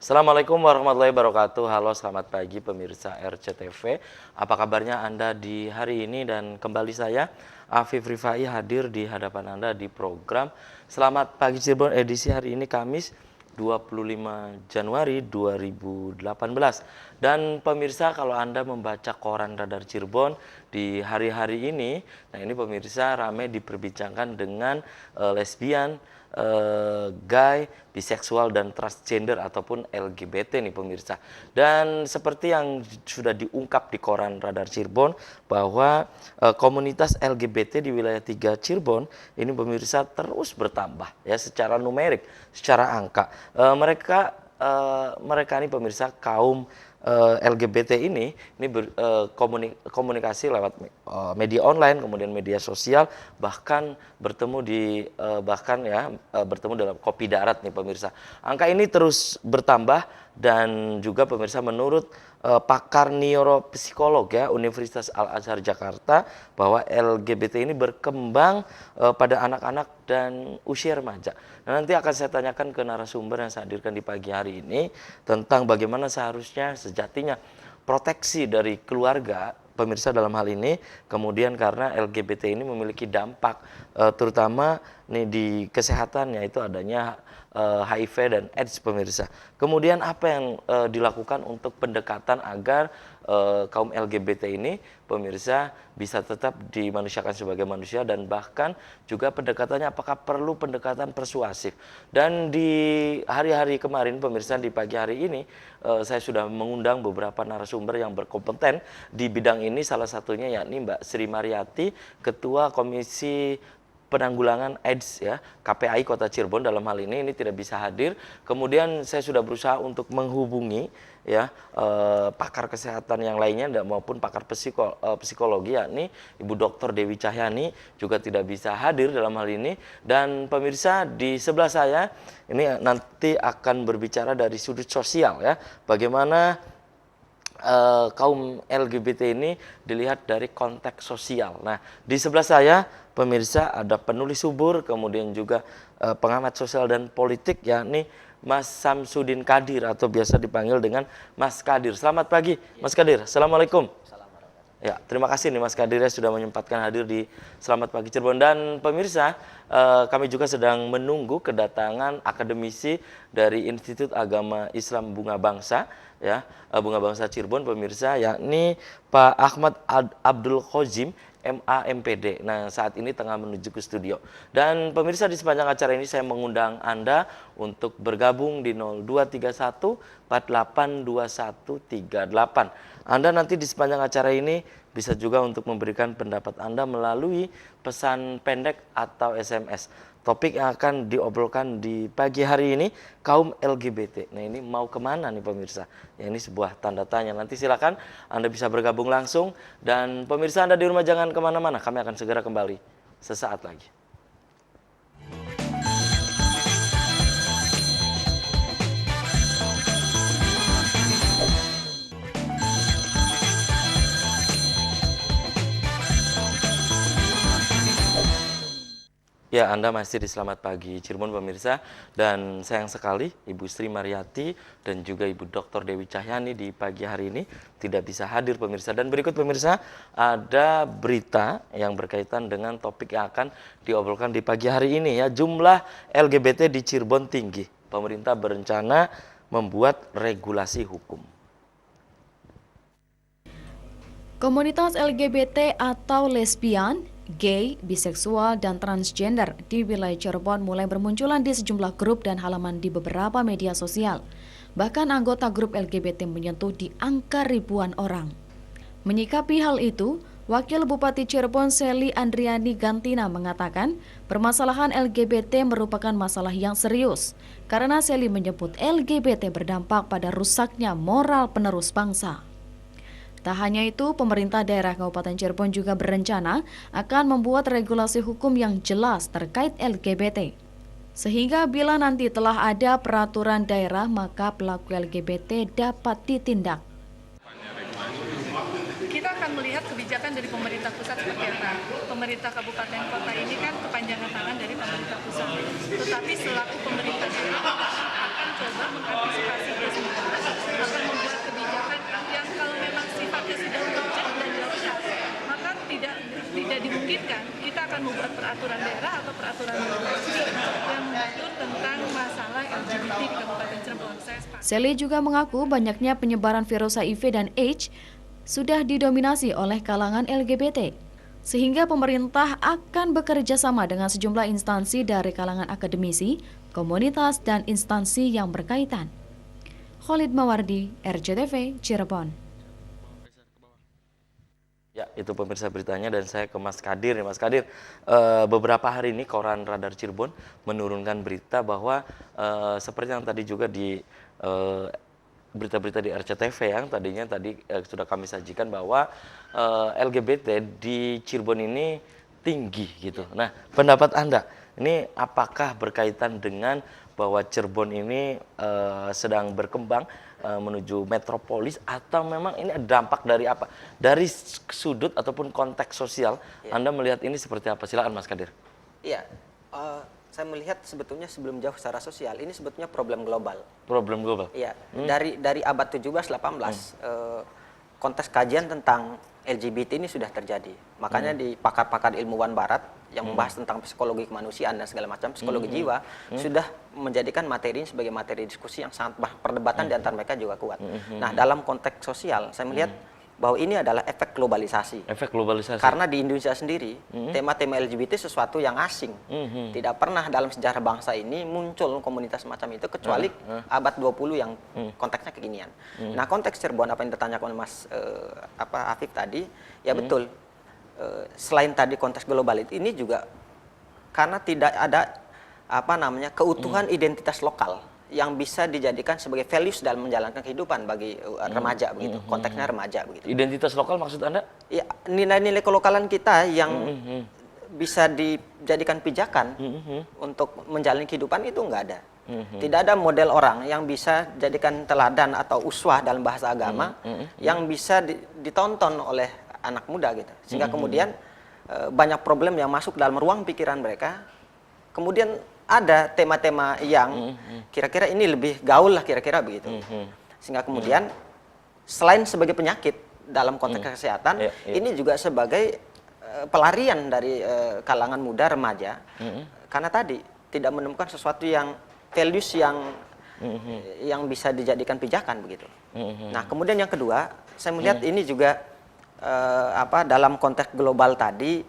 Assalamualaikum warahmatullahi wabarakatuh. Halo, selamat pagi pemirsa RCTV. Apa kabarnya Anda di hari ini? Dan kembali saya, Afif Rifai, hadir di hadapan Anda di program Selamat Pagi Cirebon edisi hari ini Kamis 25 Januari 2018. Dan pemirsa, kalau Anda membaca koran Radar Cirebon di hari-hari ini, nah ini pemirsa ramai diperbincangkan dengan lesbian, gay, biseksual, dan transgender ataupun LGBT nih pemirsa. Dan seperti yang sudah diungkap di koran Radar Cirebon bahwa komunitas LGBT di wilayah 3 Cirebon ini pemirsa terus bertambah ya secara numerik, secara angka. Mereka ini pemirsa kaum LGBT ini komunikasi lewat media online, kemudian media sosial, bahkan bertemu bertemu dalam kopi darat nih pemirsa. Angka ini terus bertambah dan juga pemirsa menurut pakar neuropsikolog ya Universitas Al-Azhar Jakarta bahwa LGBT ini berkembang pada anak-anak dan usia remaja. Nah, nanti akan saya tanyakan ke narasumber yang saya hadirkan di pagi hari ini tentang bagaimana seharusnya sejatinya proteksi dari keluarga pemirsa dalam hal ini, kemudian karena LGBT ini memiliki dampak terutama nih di kesehatan, yaitu adanya HIV dan AIDS pemirsa. Kemudian apa yang dilakukan untuk pendekatan agar kaum LGBT ini pemirsa bisa tetap dimanusiakan sebagai manusia, dan bahkan juga pendekatannya apakah perlu pendekatan persuasif. Dan di hari-hari kemarin pemirsa, di pagi hari ini saya sudah mengundang beberapa narasumber yang berkompeten di bidang ini, salah satunya yakni Mbak Sri Mariati, Ketua Komisi Penanggulangan AIDS ya KPAI Kota Cirebon dalam hal ini tidak bisa hadir. Kemudian saya sudah berusaha untuk menghubungi ya pakar kesehatan yang lainnya maupun pakar psikologi yakni Ibu Dr. Dewi Cahyani juga tidak bisa hadir dalam hal ini. Dan pemirsa, di sebelah saya ini nanti akan berbicara dari sudut sosial ya, bagaimana kaum LGBT ini dilihat dari konteks sosial. Nah, di sebelah saya pemirsa ada penulis subur, kemudian juga pengamat sosial dan politik yakni Mas Samsudin Kadir atau biasa dipanggil dengan Mas Kadir. Selamat pagi Mas Kadir. Assalamualaikum. Ya, terima kasih nih Mas Kadir ya sudah menyempatkan hadir di Selamat Pagi Cirebon. Dan pemirsa, kami juga sedang menunggu kedatangan akademisi dari Institut Agama Islam Bunga Bangsa ya, Bunga Bangsa Cirebon pemirsa, yakni Pak Ahmad Abdul Khozim MA MPD. Nah, saat ini tengah menuju ke studio. Dan pemirsa, di sepanjang acara ini saya mengundang Anda untuk bergabung di 0231 482138. Anda nanti di sepanjang acara ini bisa juga untuk memberikan pendapat Anda melalui pesan pendek atau SMS. Topik yang akan diobrolkan di pagi hari ini, kaum LGBT. Nah, ini mau kemana nih pemirsa? Ya, ini sebuah tanda tanya. Nanti silakan Anda bisa bergabung langsung. Dan pemirsa, Anda di rumah jangan kemana-mana. Kami akan segera kembali sesaat lagi. Ya, Anda masih di Selamat Pagi Cirebon pemirsa, dan sayang sekali Ibu Sri Mariati dan juga Ibu Dr. Dewi Cahyani di pagi hari ini tidak bisa hadir pemirsa. Dan berikut pemirsa ada berita yang berkaitan dengan topik yang akan diobrolkan di pagi hari ini ya. Jumlah LGBT di Cirebon tinggi. Pemerintah berencana membuat regulasi hukum. Komunitas LGBT atau lesbian, gay, biseksual, dan transgender di wilayah Cirebon mulai bermunculan di sejumlah grup dan halaman di beberapa media sosial. Bahkan anggota grup LGBT menyentuh di angka ribuan orang. Menyikapi hal itu, Wakil Bupati Cirebon Seli Andriani Gantina mengatakan permasalahan LGBT merupakan masalah yang serius karena Seli menyebut LGBT berdampak pada rusaknya moral penerus bangsa. Tak hanya itu, pemerintah daerah Kabupaten Cirebon juga berencana akan membuat regulasi hukum yang jelas terkait LGBT. Sehingga bila nanti telah ada peraturan daerah, maka pelaku LGBT dapat ditindak. Kita akan melihat kebijakan dari pemerintah pusat seperti apa. Pemerintah kabupaten kota ini kan kepanjangan tangan dari pemerintah pusat. Tetapi selaku pemerintah daerah akan mencoba mengantisipasi itu semua, akan membuat kebijakan yang kalau memang sifatnya sudah urgent dan darurat, maka tidak dimungkinkan kita akan membuat peraturan daerah atau peraturan provinsi yang mengatur tentang masalah LGBT di Kabupaten Cirebon. Saya sepakat. Sally juga mengaku banyaknya penyebaran virus HIV dan AIDS sudah didominasi oleh kalangan LGBT, sehingga pemerintah akan bekerja sama dengan sejumlah instansi dari kalangan akademisi, komunitas, dan instansi yang berkaitan. Khalid Mawardi, RCTV, Cirebon. Ya, itu pemirsa beritanya dan saya ke Mas Kadir nih. Mas Kadir, beberapa hari ini Koran Radar Cirebon menurunkan berita bahwa seperti yang tadi juga di berita-berita di RCTV yang tadinya sudah kami sajikan bahwa LGBT di Cirebon ini tinggi gitu. Nah, pendapat Anda, ini apakah berkaitan dengan bahwa Cirebon ini sedang berkembang menuju metropolis atau memang ini dampak dari apa? Dari sudut ataupun konteks sosial, Anda melihat ini seperti apa? Silakan Mas Kadir. Iya, saya melihat sebetulnya sebelum jauh secara sosial, ini sebetulnya problem global. Problem global. Iya, dari abad 17-18, konteks kajian tentang LGBT ini sudah terjadi. Makanya di pakar-pakar ilmuwan barat yang membahas tentang psikologi kemanusiaan dan segala macam, psikologi jiwa, sudah menjadikan materi ini sebagai materi diskusi yang sangat perdebatan di antara mereka juga kuat. Nah, dalam konteks sosial, saya melihat bahwa ini adalah efek globalisasi. Efek globalisasi. Karena di Indonesia sendiri, tema-tema LGBT sesuatu yang asing. Tidak pernah dalam sejarah bangsa ini muncul komunitas semacam itu, kecuali abad 20 yang konteksnya kekinian. Nah, konteks Cirebon, apa yang ditanyakan Mas Afif tadi, ya betul. Selain tadi konteks global ini juga karena tidak ada keutuhan identitas lokal yang bisa dijadikan sebagai values dalam menjalankan kehidupan bagi remaja begitu. Konteksnya remaja begitu. Identitas lokal maksud Anda? Ya, nilai-nilai kelokalan kita yang bisa dijadikan pijakan untuk menjalani kehidupan itu nggak ada. Tidak ada model orang yang bisa jadikan teladan atau uswah dalam bahasa agama yang bisa ditonton oleh anak muda gitu. Sehingga kemudian banyak problem yang masuk dalam ruang pikiran mereka. Kemudian ada tema-tema yang kira-kira ini lebih gaul lah kira-kira begitu. Sehingga kemudian selain sebagai penyakit dalam konteks kesehatan, ini juga sebagai pelarian dari kalangan muda remaja. Karena tadi tidak menemukan sesuatu yang values yang bisa dijadikan pijakan begitu. Nah, kemudian yang kedua, saya melihat ini juga dalam konteks global tadi,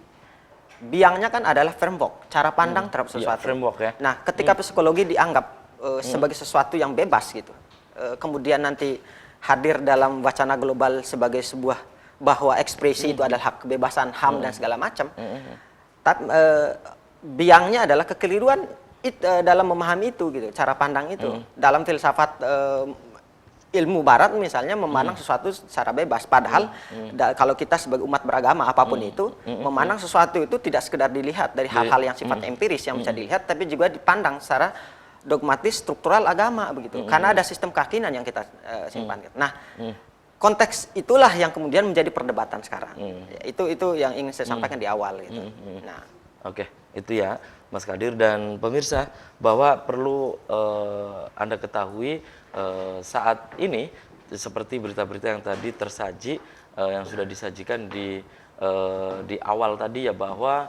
biangnya kan adalah framework, cara pandang terhadap sesuatu. Ya, framework ya. Nah, ketika psikologi dianggap sebagai sesuatu yang bebas gitu, kemudian nanti hadir dalam wacana global sebagai sebuah bahwa ekspresi itu adalah hak kebebasan, HAM dan segala macam. Tapi biangnya adalah kekeliruan dalam memahami itu gitu, cara pandang itu. Dalam filsafat ilmu barat misalnya memandang sesuatu secara bebas, padahal kalau kita sebagai umat beragama apapun itu memandang sesuatu itu tidak sekedar dilihat dari hal-hal yang sifatnya empiris yang bisa dilihat, tapi juga dipandang secara dogmatis struktural agama begitu, karena ada sistem keyakinan yang kita simpan. Nah, konteks itulah yang kemudian menjadi perdebatan sekarang. Itu yang ingin saya sampaikan di awal gitu. Nah, oke, itu ya Mas Kadir dan pemirsa, bahwa perlu Anda ketahui saat ini seperti berita-berita yang tadi tersaji, yang sudah disajikan di awal tadi ya, bahwa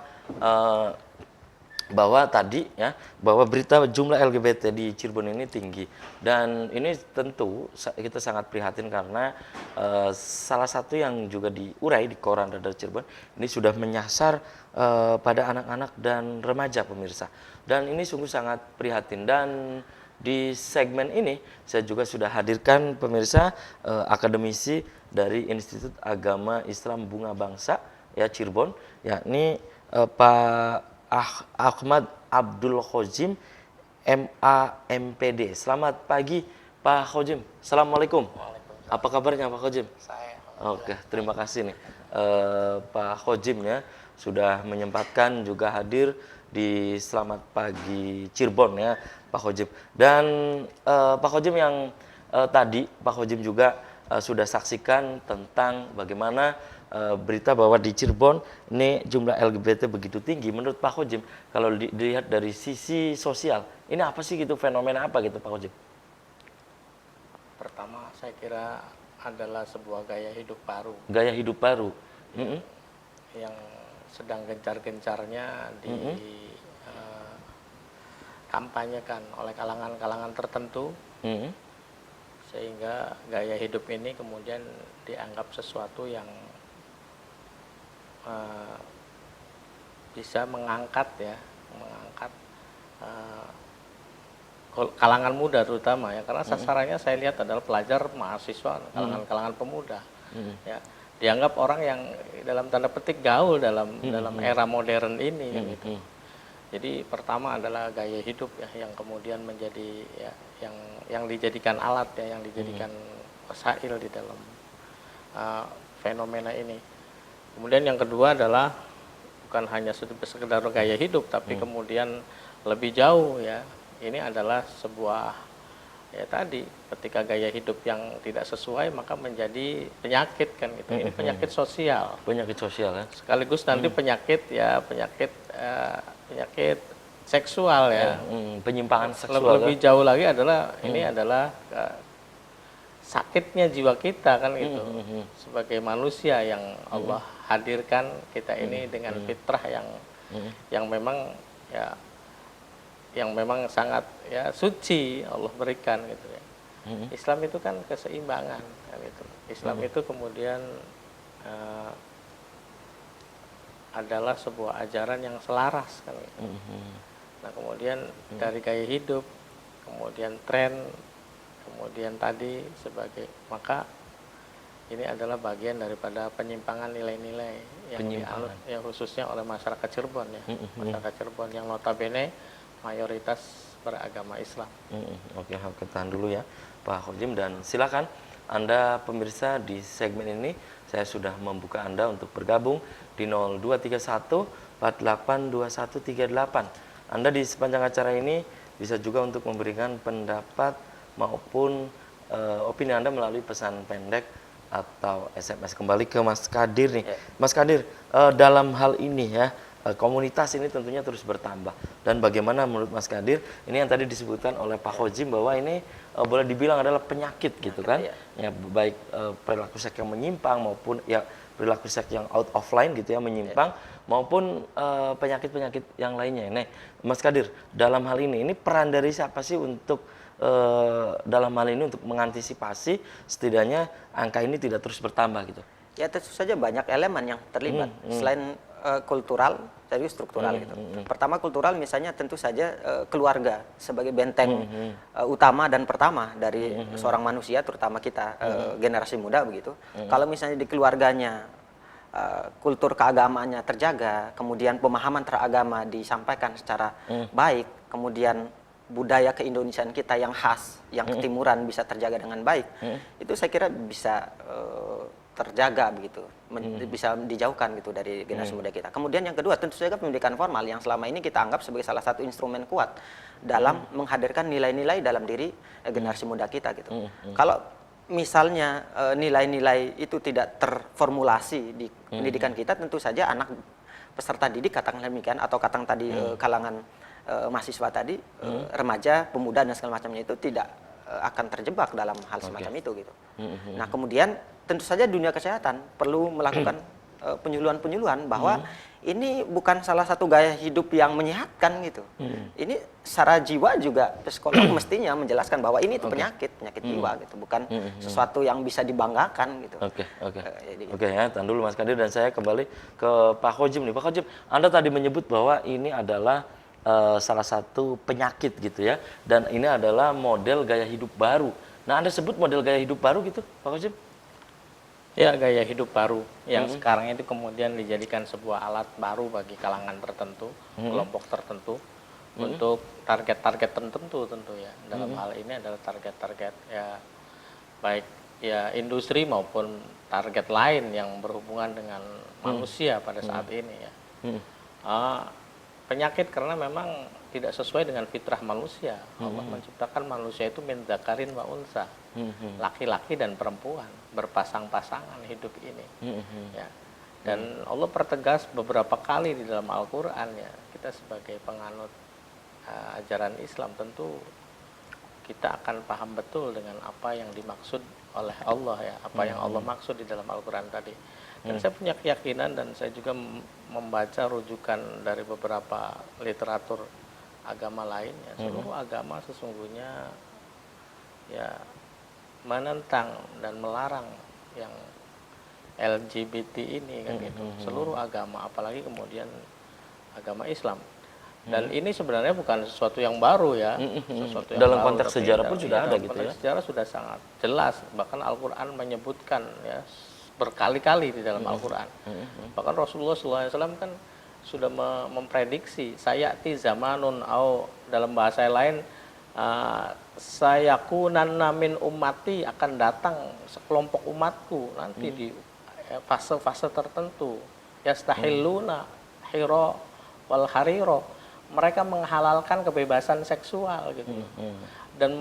tadi ya, bahwa berita jumlah LGBT di Cirebon ini tinggi, dan ini tentu kita sangat prihatin karena salah satu yang juga diurai di Koran Radar Cirebon ini sudah menyasar pada anak-anak dan remaja pemirsa, dan ini sungguh sangat prihatin. Dan di segmen ini saya juga sudah hadirkan pemirsa akademisi dari Institut Agama Islam Bunga Bangsa ya Cirebon, yakni Pak Ahmad Abdul Khozim, MA MPD. Selamat pagi Pak Khozim. Assalamualaikum. Apa kabarnya Pak Khozim? Oke, terima kasih nih Pak Khozim ya sudah menyempatkan juga hadir di Selamat Pagi Cirebon ya Pak Khozim. Dan Pak Khozim yang tadi Pak Khozim juga sudah saksikan tentang bagaimana berita bahwa di Cirebon ini jumlah LGBT begitu tinggi. Menurut Pak Khozim, kalau dilihat dari sisi sosial, ini apa sih gitu, fenomena apa gitu Pak Khozim? pertama saya kira adalah sebuah gaya hidup baru Gaya hidup baru. Mm-mm. yang sedang gencar-gencarnya kampanyekan oleh kalangan-kalangan tertentu, Mm-mm. sehingga gaya hidup ini kemudian dianggap sesuatu yang bisa mengangkat eh, kalangan muda terutama ya, karena sasarannya saya lihat adalah pelajar, mahasiswa, kalangan-kalangan pemuda. Ya, dianggap orang yang dalam tanda petik gaul dalam era modern ini gitu. Jadi pertama adalah gaya hidup ya yang kemudian menjadi ya yang dijadikan alat ya, yang dijadikan wasail di dalam fenomena ini. Kemudian yang kedua adalah bukan hanya sekedar gaya hidup, tapi kemudian lebih jauh ya. Ini adalah sebuah ya tadi, ketika gaya hidup yang tidak sesuai maka menjadi penyakit kan gitu. Ini penyakit sosial. Penyakit sosial ya. Sekaligus nanti penyakit seksual ya. Penyimpangan seksual. Lebih jauh lagi adalah ini adalah sakitnya jiwa kita kan gitu. Sebagai manusia yang Allah hadirkan kita ini dengan fitrah yang memang ya yang memang sangat ya suci Allah berikan gitu ya. Islam itu kan keseimbangan kan gitu. Islam itu kemudian adalah sebuah ajaran yang selaras kan gitu. Nah, kemudian dari gaya hidup, kemudian tren, kemudian tadi sebagai maka ini adalah bagian daripada penyimpangan nilai-nilai yang dianut ya khususnya oleh masyarakat Cirebon ya. Masyarakat Cirebon yang notabene mayoritas beragama Islam. Oke, tahan dulu ya Pak Khodim, dan silakan Anda pemirsa di segmen ini saya sudah membuka Anda untuk bergabung di 0231 482138. Anda di sepanjang acara ini bisa juga untuk memberikan pendapat maupun opini Anda melalui pesan pendek atau SMS. Kembali ke Mas Kadir nih. Mas Kadir, dalam hal ini ya, komunitas ini tentunya terus bertambah. Dan bagaimana menurut Mas Kadir, ini yang tadi disebutkan oleh Pak Khodim bahwa ini boleh dibilang adalah penyakit gitu kan. Ya, baik perilaku seks yang menyimpang maupun ya perilaku seks yang out of line gitu ya, menyimpang, maupun penyakit-penyakit yang lainnya. Nah, Mas Kadir, dalam hal ini peran dari siapa sih untuk dalam hal ini untuk mengantisipasi setidaknya angka ini tidak terus bertambah gitu? Ya tentu saja banyak elemen yang terlibat selain kultural, jadi struktural gitu. Pertama kultural misalnya tentu saja keluarga sebagai benteng utama dan pertama dari seorang manusia, terutama kita generasi muda begitu. Kalau misalnya di keluarganya kultur keagamaannya terjaga, kemudian pemahaman teragama disampaikan secara baik, kemudian budaya keindonesiaan kita yang khas, yang ketimuran bisa terjaga dengan baik, itu saya kira bisa terjaga begitu, bisa dijauhkan gitu dari generasi muda kita. Kemudian yang kedua tentu saja pendidikan formal yang selama ini kita anggap sebagai salah satu instrumen kuat dalam menghadirkan nilai-nilai dalam diri generasi muda kita gitu. Kalau misalnya nilai-nilai itu tidak terformulasi di pendidikan kita, tentu saja anak peserta didik katakanlah demikian, atau tadi kalangan mahasiswa tadi, remaja, pemuda dan segala macamnya itu tidak akan terjebak dalam hal semacam itu gitu. Nah kemudian tentu saja dunia kesehatan perlu melakukan penyuluhan-penyuluhan bahwa ini bukan salah satu gaya hidup yang menyehatkan gitu. Ini secara jiwa juga psikolog mestinya menjelaskan bahwa ini itu penyakit jiwa gitu, bukan sesuatu yang bisa dibanggakan gitu. Oke ya, tahan dulu Mas Kadir, dan saya kembali ke Pak Khodim nih. Pak Khodim, Anda tadi menyebut bahwa ini adalah salah satu penyakit gitu ya, dan ini adalah model gaya hidup baru. Nah, Anda sebut model gaya hidup baru gitu, Pak Khodim? Ya, gaya hidup baru yang sekarang itu kemudian dijadikan sebuah alat baru bagi kalangan tertentu, kelompok tertentu, untuk target-target tertentu tentu ya. Dalam hal ini adalah target-target ya baik ya industri maupun target lain yang berhubungan dengan manusia pada saat ini ya. Penyakit karena memang tidak sesuai dengan fitrah manusia. Allah menciptakan manusia itu min dzakarin wa unsa, laki-laki dan perempuan, berpasang-pasangan hidup ini. Ya. Dan Allah pertegas beberapa kali di dalam Al-Quran ya, kita sebagai penganut ajaran Islam tentu kita akan paham betul dengan apa yang dimaksud oleh Allah ya, apa yang Allah maksud di dalam Al-Quran tadi. Dan saya punya keyakinan dan saya juga membaca rujukan dari beberapa literatur agama lain ya, seluruh agama sesungguhnya ya menentang dan melarang yang LGBT ini kan gitu. Seluruh agama, apalagi kemudian agama Islam. Dan ini sebenarnya bukan sesuatu yang baru ya. Sesuatu yang Dalam baru, konteks tapi sejarah pun sudah ada dalam gitu konteks ya. sejarah sudah sangat jelas. Bahkan Al-Quran menyebutkan ya berkali-kali di dalam Al-Quran. Bahkan Rasulullah SAW kan sudah memprediksi sayati zamanun au dalam bahasa lain sayakunanna min ummati, akan datang sekelompok umatku nanti di fase-fase tertentu, yastahilluna hiro wal hariro, mereka menghalalkan kebebasan seksual gitu, dan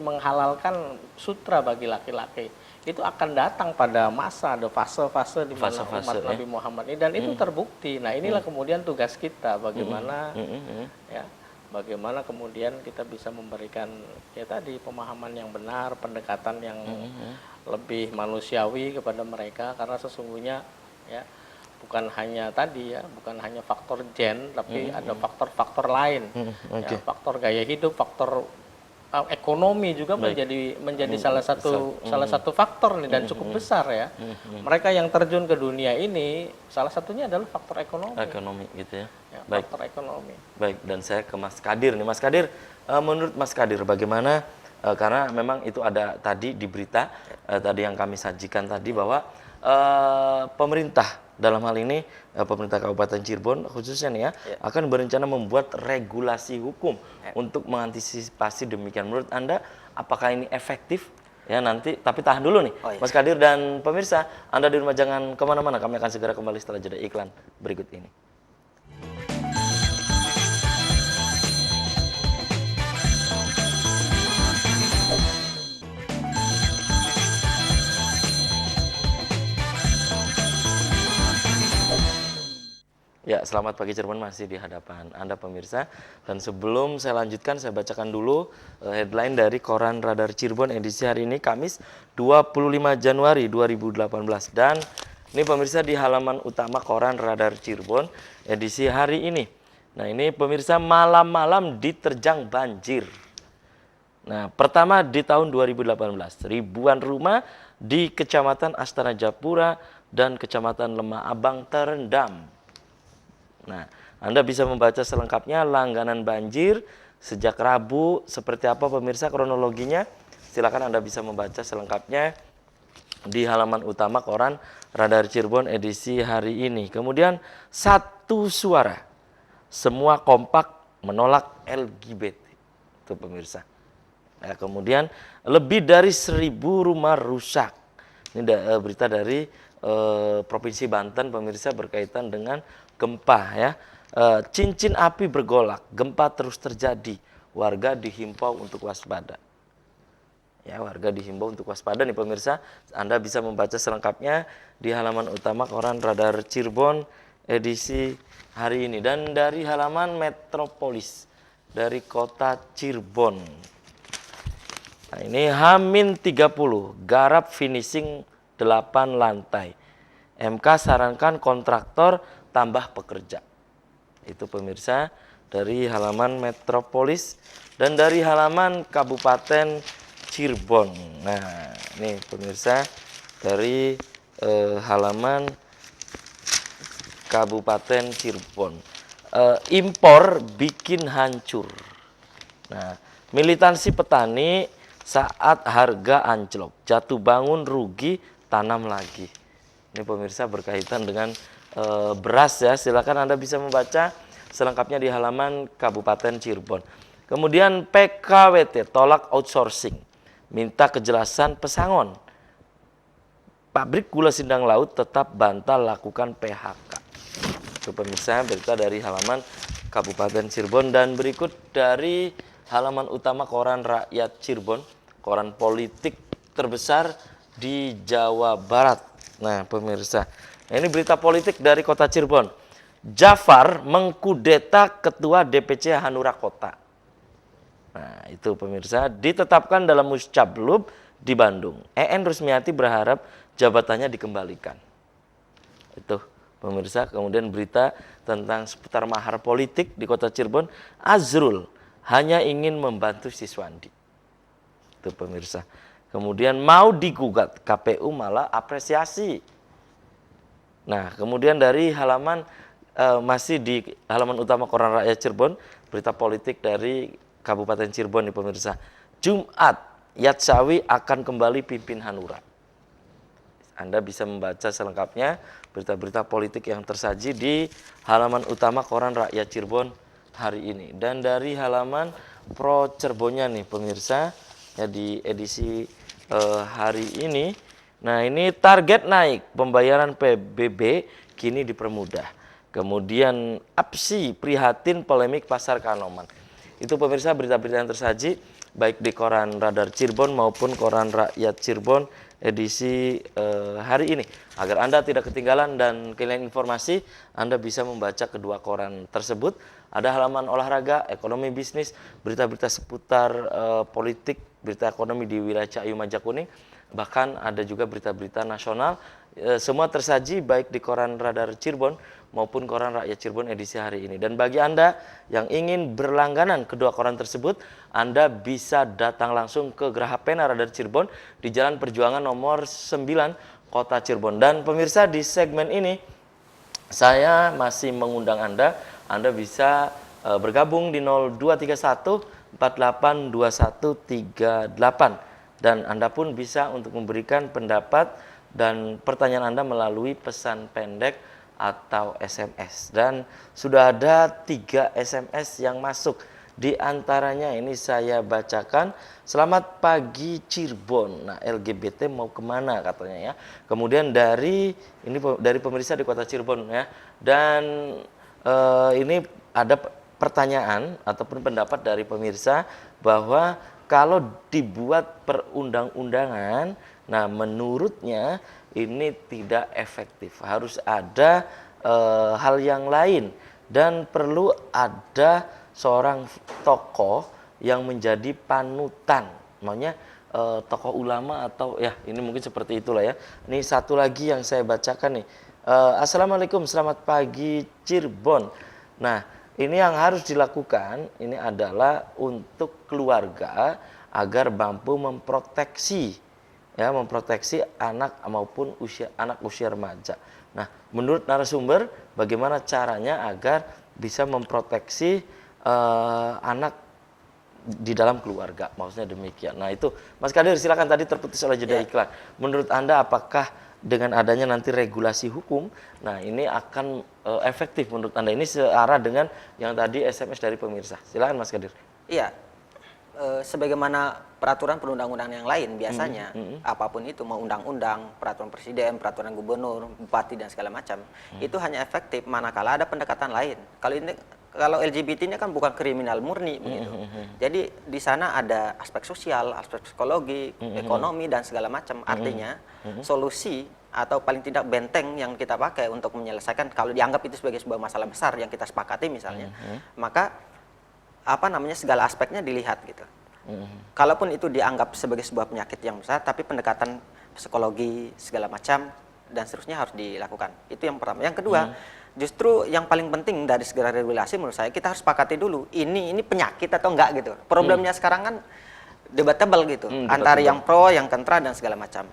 menghalalkan sutra bagi laki-laki. Itu akan datang pada masa ada fase-fase di mana umat ya. Nabi Muhammad ini, dan itu terbukti. Nah inilah kemudian tugas kita, bagaimana ya, bagaimana kemudian kita bisa memberikan ya tadi pemahaman yang benar, pendekatan yang lebih manusiawi kepada mereka, karena sesungguhnya ya bukan hanya tadi ya, bukan hanya faktor gen, tapi ada faktor-faktor lain, ya, faktor gaya hidup, faktor ekonomi juga menjadi salah satu faktor nih, dan cukup besar ya. Mereka yang terjun ke dunia ini salah satunya adalah faktor ekonomi. Ekonomi gitu ya. Ya, Baik. faktor ekonomi. Baik, dan saya ke Mas Kadir nih. Mas Kadir, menurut Mas Kadir bagaimana, karena memang itu ada tadi di berita tadi yang kami sajikan tadi bahwa pemerintah dalam hal ini pemerintah Kabupaten Cirebon khususnya nih ya, akan berencana membuat regulasi hukum untuk mengantisipasi demikian. Menurut Anda apakah ini efektif? Ya nanti, tapi tahan dulu nih, Mas Kadir dan pemirsa, Anda di rumah jangan kemana-mana. Kami akan segera kembali setelah jeda iklan berikut ini. Ya, selamat pagi Cirebon, masih di hadapan Anda pemirsa. Dan sebelum saya lanjutkan, saya bacakan dulu headline dari Koran Radar Cirebon edisi hari ini, Kamis 25 Januari 2018. Dan ini pemirsa di halaman utama Koran Radar Cirebon edisi hari ini. Nah ini pemirsa, malam-malam diterjang banjir. Nah pertama di tahun 2018, ribuan rumah di Kecamatan Astana Japura dan Kecamatan Lemah Abang terendam. Nah, Anda bisa membaca selengkapnya langganan banjir sejak Rabu seperti apa pemirsa kronologinya. Silakan Anda bisa membaca selengkapnya di halaman utama Koran Radar Cirebon edisi hari ini. Kemudian satu suara, semua kompak menolak LGBT. Itu pemirsa. Nah, kemudian lebih dari 1.000 rumah rusak. Ini berita dari Provinsi Banten pemirsa berkaitan dengan gempa ya. Cincin api bergolak, gempa terus terjadi. Warga dihimbau untuk waspada. Ya, warga dihimbau untuk waspada nih pemirsa. Anda bisa membaca selengkapnya di halaman utama Koran Radar Cirebon edisi hari ini. Dan dari halaman Metropolis dari kota Cirebon. Nah, ini H-30, garap finishing 8 lantai. MK sarankan kontraktor tambah pekerja. Itu pemirsa dari halaman Metropolis dan dari halaman Kabupaten Cirebon. Nah, ini pemirsa dari halaman Kabupaten Cirebon. Impor bikin hancur. Nah, militansi petani saat harga anjlok, jatuh bangun rugi, tanam lagi. Ini pemirsa berkaitan dengan beras ya. Silakan Anda bisa membaca selengkapnya di halaman Kabupaten Cirebon. Kemudian PKWT tolak outsourcing, minta kejelasan pesangon. Pabrik gula Sindang Laut tetap bantah lakukan PHK. Itu pemirsa berita dari halaman Kabupaten Cirebon. Dan berikut dari halaman utama Koran Rakyat Cirebon, koran politik terbesar di Jawa Barat. Nah pemirsa, ini berita politik dari kota Cirebon. Jafar mengkudeta ketua DPC Hanura Kota. Nah, itu pemirsa ditetapkan dalam Muscablub di Bandung. EN Rusmiati berharap jabatannya dikembalikan. Itu pemirsa, kemudian berita tentang seputar mahar politik di Kota Cirebon, Azrul hanya ingin membantu Siswandi. Itu pemirsa. Kemudian mau digugat, KPU malah apresiasi. Nah, kemudian dari halaman masih di halaman utama Koran Rakyat Cirebon, berita politik dari Kabupaten Cirebon nih pemirsa. Jumat, Yatsawi akan kembali pimpin Hanura. Anda bisa membaca selengkapnya berita-berita politik yang tersaji di halaman utama Koran Rakyat Cirebon hari ini. Dan dari halaman Pro Cirebonnya nih pemirsa, ya di edisi hari ini. Nah, ini target naik pembayaran PBB kini dipermudah. Kemudian APSI prihatin polemik pasar Kanoman. Itu pemirsa berita-berita yang tersaji baik di Koran Radar Cirebon maupun Koran Rakyat Cirebon edisi hari ini. Agar Anda tidak ketinggalan dan kehilangan informasi, Anda bisa membaca kedua koran tersebut. Ada halaman olahraga, ekonomi bisnis, berita-berita seputar politik, berita ekonomi di wilayah Ciayu Majakuning, bahkan ada juga berita-berita nasional. Semua tersaji baik di Koran Radar Cirebon maupun Koran Rakyat Cirebon edisi hari ini. Dan bagi Anda yang ingin berlangganan kedua koran tersebut, Anda bisa datang langsung ke Geraha Pena Radar Cirebon di Jalan Perjuangan nomor 9 Kota Cirebon. Dan pemirsa, di segmen ini saya masih mengundang Anda bisa bergabung di 0231 482138 dan Anda pun bisa untuk memberikan pendapat dan pertanyaan Anda melalui pesan pendek atau SMS. Dan sudah ada 3 SMS yang masuk. Di antaranya ini saya bacakan. Selamat pagi Cirebon. Nah, LGBT mau kemana katanya ya. Kemudian dari pemirsa di Kota Cirebon ya. Dan ini ada pertanyaan ataupun pendapat dari pemirsa bahwa kalau dibuat perundang-undangan, nah menurutnya ini tidak efektif. Harus ada hal yang lain dan perlu ada seorang tokoh yang menjadi panutan. Maunya tokoh ulama atau ya ini mungkin seperti itulah ya. Ini satu lagi yang saya bacakan nih. Assalamualaikum, selamat pagi Cirebon. Nah, ini yang harus dilakukan ini adalah untuk keluarga agar mampu memproteksi anak maupun anak usia remaja. Nah, menurut narasumber bagaimana caranya agar bisa memproteksi anak di dalam keluarga, maksudnya demikian. Nah, itu Mas Kadir silakan, tadi terputus oleh jeda iklan. Menurut Anda apakah dengan adanya nanti regulasi hukum, nah ini akan efektif menurut Anda? Ini searah dengan yang tadi SMS dari pemirsa. Silakan Mas Kadir. Iya, sebagaimana peraturan perundang-undangan yang lain biasanya, apapun itu, mau undang-undang, peraturan presiden, peraturan gubernur, bupati dan segala macam, itu hanya efektif manakala ada pendekatan lain. Kalau LGBT ini kan bukan kriminal murni begitu. Jadi di sana ada aspek sosial, aspek psikologi, ekonomi dan segala macam. Artinya solusi atau paling tidak benteng yang kita pakai untuk menyelesaikan, kalau dianggap itu sebagai sebuah masalah besar yang kita sepakati misalnya, maka segala aspeknya dilihat gitu. Kalaupun itu dianggap sebagai sebuah penyakit yang besar, tapi pendekatan psikologi segala macam dan seterusnya harus dilakukan. Itu yang pertama. Yang kedua, justru yang paling penting dari segala regulasi menurut saya, kita harus sepakati dulu ini penyakit atau enggak gitu. Problemnya sekarang kan debatable gitu, antara yang pro, yang kontra dan segala macam.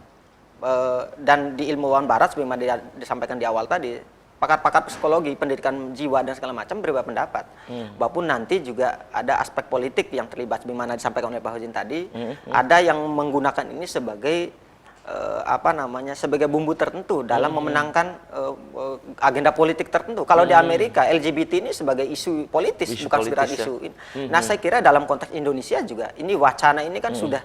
Dan di ilmuwan barat sebagaimana disampaikan di awal tadi, pakar-pakar psikologi, pendidikan jiwa dan segala macam berbeda pendapat. Walaupun nanti juga ada aspek politik yang terlibat sebagaimana disampaikan oleh Pak Hojin tadi, ada yang menggunakan ini sebagai sebagai bumbu tertentu dalam memenangkan agenda politik tertentu. Kalau di Amerika LGBT ini sebagai isu politis, bukan sekedar isu. Nah, saya kira dalam konteks Indonesia juga ini wacana ini kan sudah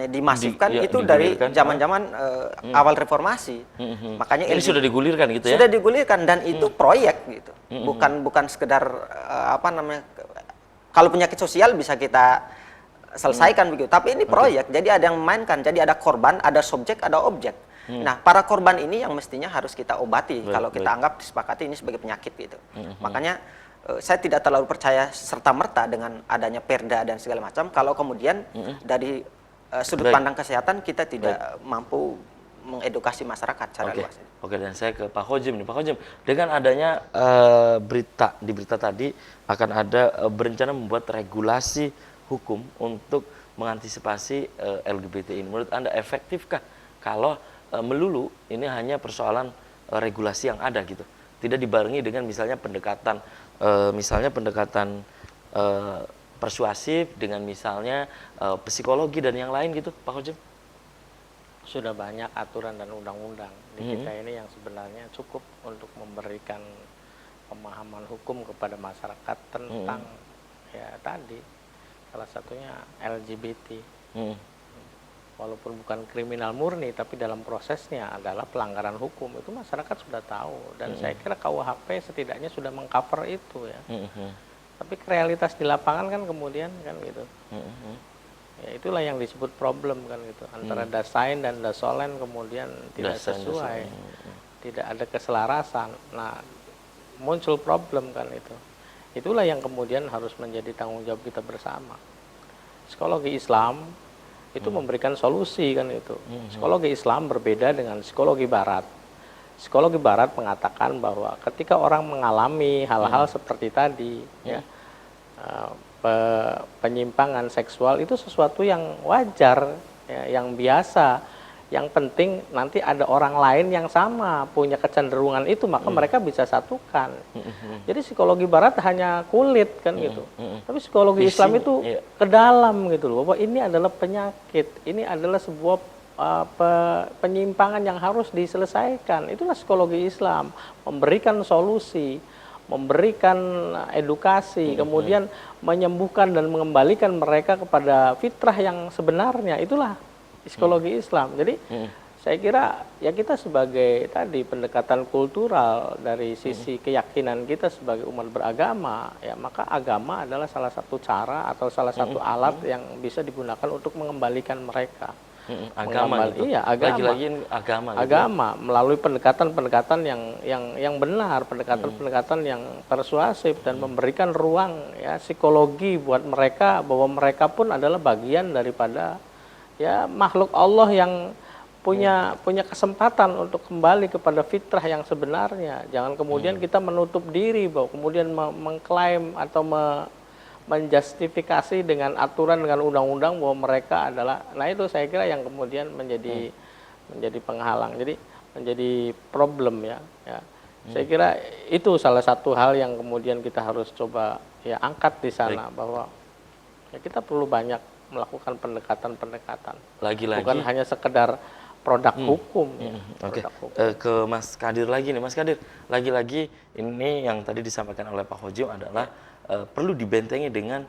dimasifkan itu dari zaman-zaman awal reformasi. Makanya ini sudah digulirkan gitu ya. Sudah digulirkan dan itu proyek gitu. Bukan sekedar kalau penyakit sosial bisa kita selesaikan begitu. Tapi ini proyek, jadi ada yang memainkan, jadi ada korban, ada subjek, ada objek. Nah, para korban ini yang mestinya harus kita obati kalau kita anggap disepakati ini sebagai penyakit gitu. Makanya saya tidak terlalu percaya serta-merta dengan adanya perda dan segala macam kalau kemudian dari sudut Baik. pandang kesehatan kita tidak mampu mengedukasi masyarakat secara Oke, luas. oke, dan saya ke Pak Hojim nih. Pak Hojim, dengan adanya di berita tadi akan ada berencana membuat regulasi hukum untuk mengantisipasi LGBT ini. Menurut Anda efektifkah kalau melulu ini hanya persoalan regulasi yang ada gitu, tidak dibarengi dengan misalnya pendekatan persuasif dengan misalnya psikologi dan yang lain gitu, Pak Hojim? Sudah banyak aturan dan undang-undang di kita ini yang sebenarnya cukup untuk memberikan pemahaman hukum kepada masyarakat tentang ya tadi salah satunya LGBT. Walaupun bukan kriminal murni, tapi dalam prosesnya adalah pelanggaran hukum, itu masyarakat sudah tahu dan saya kira KUHP setidaknya sudah mengcover itu ya. Tapi realitas di lapangan kan kemudian kan gitu. Ya itulah yang disebut problem kan gitu, antara dasain dan dasolen kemudian tidak sesuai, tidak ada keselarasan. Nah, muncul problem kan itu. Itulah yang kemudian harus menjadi tanggung jawab kita bersama. Psikologi Islam itu memberikan solusi kan itu. Psikologi Islam berbeda dengan psikologi Barat. Psikologi Barat mengatakan bahwa ketika orang mengalami hal-hal seperti tadi, ya, penyimpangan seksual itu sesuatu yang wajar, ya, yang biasa. Yang penting nanti ada orang lain yang sama punya kecenderungan itu, maka mereka bisa satukan. Jadi psikologi Barat hanya kulit kan gitu, tapi psikologi Islam itu ke dalam gitu loh. Bahwa ini adalah penyakit, ini adalah sebuah penyimpangan yang harus diselesaikan. Itulah psikologi Islam, memberikan solusi, memberikan edukasi, kemudian menyembuhkan dan mengembalikan mereka kepada fitrah yang sebenarnya. Itulah psikologi Islam. Jadi saya kira ya kita sebagai tadi pendekatan kultural dari sisi keyakinan kita sebagai umat beragama, ya maka agama adalah salah satu cara atau salah satu alat yang bisa digunakan untuk mengembalikan mereka. Agama gitu. Iya, agama. Lagi-lagi agama gitu. Agama melalui pendekatan-pendekatan yang benar, pendekatan-pendekatan yang persuasif dan memberikan ruang ya psikologi buat mereka bahwa mereka pun adalah bagian daripada ya makhluk Allah yang punya kesempatan untuk kembali kepada fitrah yang sebenarnya. Jangan kemudian kita menutup diri bahwa kemudian mengklaim atau menjustifikasi dengan aturan, dengan undang-undang bahwa mereka adalah, nah itu saya kira yang kemudian menjadi penghalang, jadi menjadi problem ya. Saya kira itu salah satu hal yang kemudian kita harus coba ya angkat di sana. Baik. Bahwa ya kita perlu banyak melakukan pendekatan-pendekatan. Lagi-lagi bukan hanya sekedar produk hukum ya. Oke. Ke Mas Kadir lagi nih, Mas Kadir. Lagi-lagi ini yang tadi disampaikan oleh Pak Hojim adalah perlu dibentengi dengan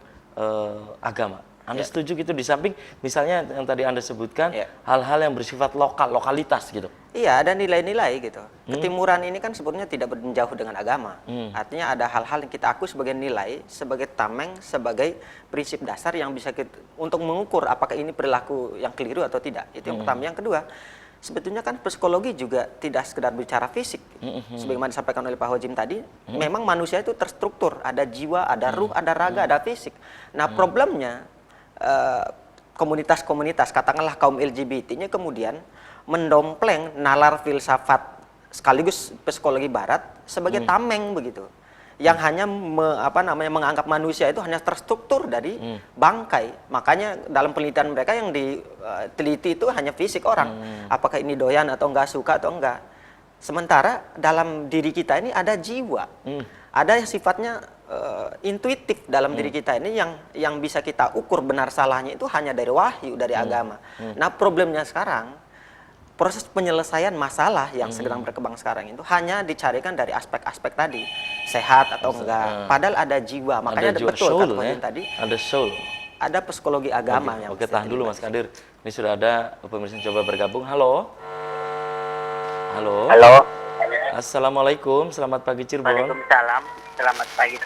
agama. Anda setuju gitu, di samping misalnya yang tadi Anda sebutkan hal-hal yang bersifat lokalitas gitu. Iya, ada nilai-nilai gitu. Ketimuran ini kan sebetulnya tidak berjauh dengan agama. Artinya ada hal-hal yang kita akui sebagai nilai, sebagai tameng, sebagai prinsip dasar yang bisa kita, untuk mengukur apakah ini perilaku yang keliru atau tidak. Itu yang pertama. Yang kedua, sebetulnya kan psikologi juga tidak sekedar bicara fisik. Sebagaimana disampaikan oleh Pak Hojim tadi, memang manusia itu terstruktur. Ada jiwa, ada ruh, ada raga, ada fisik. Nah problemnya, komunitas-komunitas, katakanlah kaum LGBT-nya kemudian mendompleng nalar filsafat sekaligus psikologi Barat sebagai tameng begitu, yang hanya menganggap manusia itu hanya terstruktur dari bangkai. Makanya dalam penelitian mereka yang diteliti itu hanya fisik orang, apakah ini doyan atau enggak, suka atau enggak. Sementara dalam diri kita ini ada jiwa, ada yang sifatnya intuitif dalam diri kita ini yang bisa kita ukur benar salahnya itu hanya dari wahyu, dari agama. Nah problemnya sekarang, proses penyelesaian masalah yang sedang berkembang sekarang itu hanya dicarikan dari aspek-aspek tadi, sehat atau enggak, padahal ada jiwa. Makanya ada betul soul, kan tadi, ada soul, ada psikologi agama. Oke, tahan dulu Mas Kadir. Ini sudah ada pemirsa yang coba bergabung. Halo. Assalamualaikum, selamat pagi Cirebon. Waalaikumsalam, selamat pagi.